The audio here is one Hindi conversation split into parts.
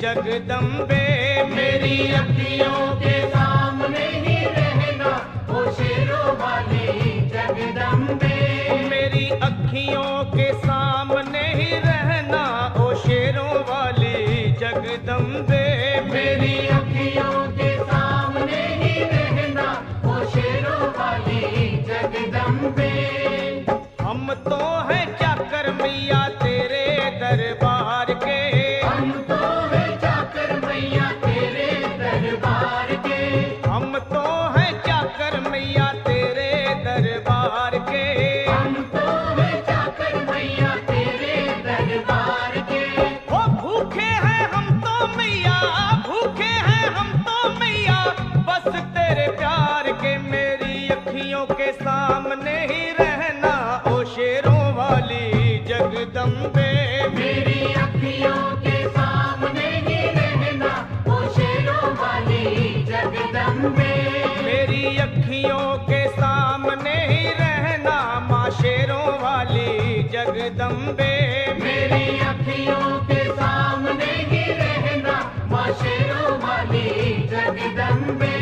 जगदम्बे। मेरी अखियों के सामने ही रहना ओ शेरों वाली जगदम्बे। मेरी अखियों के सामने ही रहना ओ शेरों वाली जगदम्बे। मेरी अखियों के सामने ही रहना ओ शेरों वाली जगदम्बे। हम तो हैं चाकर मैया तेरे दरबार के। हम तो हैं चाकर मैया तेरे दरबार के। हम तो हैं चाकर मैया तेरे दरबार के। हम तो हैं चाकर मैया तेरे दरबार के। ओ भूखे हैं हम तो मैया, भूखे हैं हम तो मैया, बस तेरे प्यार के। मेरी अखियों के सामने ही रहना ओ शेरों वाली जगदम्बे। मेरी अखियों के सामने ही रहना ओ शेरों वाली जगदम्बे। मेरी अखियों के सामने ही रहना माँ शेरों वाली जगदम्बे। मेरी अखियों के सामने ही रहना माँ शेरों वाली जगदम्बे।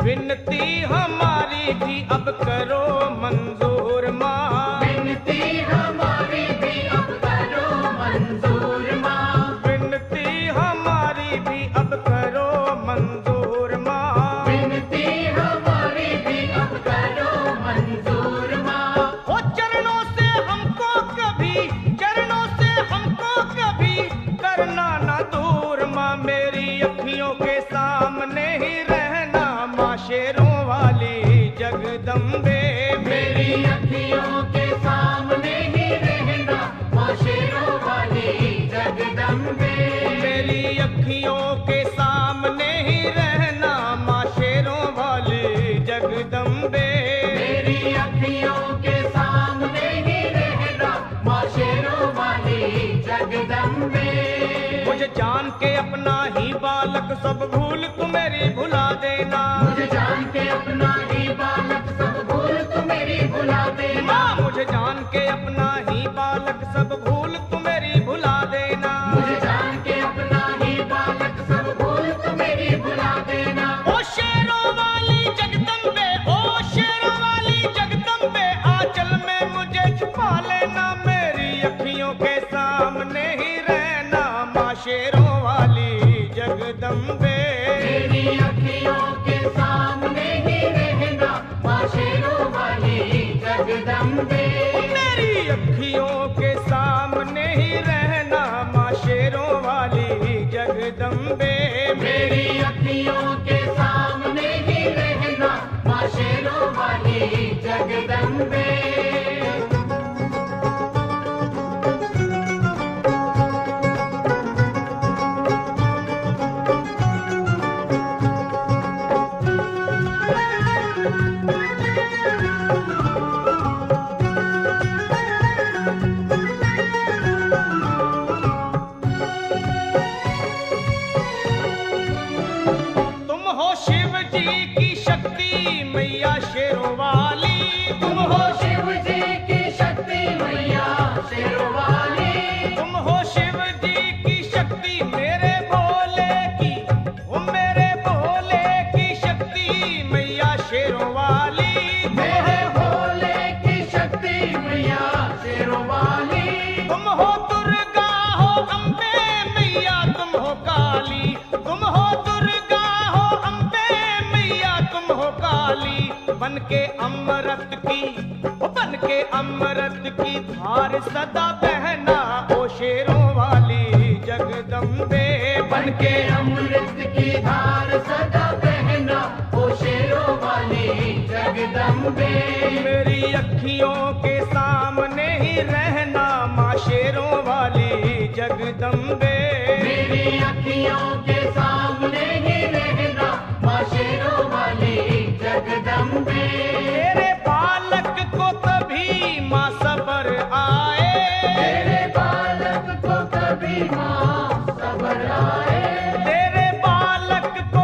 विनती हमारी भी अब करो मंजूर माँ। विनती हमारी भी अब करो मंजूर माँ। विनती हमारी भी अब करो मंजूर माँ। विनती हमारी भी अब करो मंजूर माँ। ओ चरणों से हमको कभी, चरणों से हमको कभी करना ना दूर माँ। मेरी अखियों के सामने ही रहना माँ शेरों वाली जगदम्बे। मेरी अखियों के सामने ही रहना माँ शेरों वाली जगदम्बे। मेरी अखियों के सामने ही रहना माँ शेरों वाली जगदम्बे। मेरी अखियों के सामने ही रहना माँ शेरों वाली जगदम्बे। मुझे जान के अपना ही बालक सब भूल तू मेरी भुला देना। मुझे जान के अपना ही बालक सब भूल तू मेरी भुला देना। माँ मुझे जान के अपना ही बालक सब भूल तू मेरी भुला देना। मुझे जान के अपना ही बालक सब भूल तू मेरी भुला देना। ओ शेरों वाली जगदम्बे, ओ शेरों वाली जगदम्बे, आंचल में मुझे छुपा लेना। मेरी अखियों के सामने ही रहना माँ शेरों वाली जगदम्बे। मेरी अखियों के सामने ही रहना माँ शेरों वाली जगदम्बे। मेरी अखियों के सामने ही रहना माँ शेरों वाली जगदम्बे। मेरी अखियों के सामने ही रहना माँ शेरों वाली जगदम्बे। तुम हो शिव जी की शक्ति मैया शेरों वाली। तुम हो शिव जी की शक्ति मैया शेरों वाली। तुम हो शिव जी की शक्ति मेरे भोले की, ओ मेरे भोले की शक्ति मैया शेरों वाली। मेरे भोले की शक्ति मैया शेरों वाली। तुम हो दुर्गा हो अम्बे मैया तुम हो काली। तुम हो दुर्गा हो अम्बे मैया तुम हो काली। बन के अमृत की, ओ बन के अमृत की धार सदा बहना ओ शेरों वाली जगदम्बे। बन के अमृत की धार सदा बहना ओ शेरों वाली जगदम्बे। मेरी अखियों के सामने ही रहना माँ शेरों वाली जगदम्बे। मेरी अखियों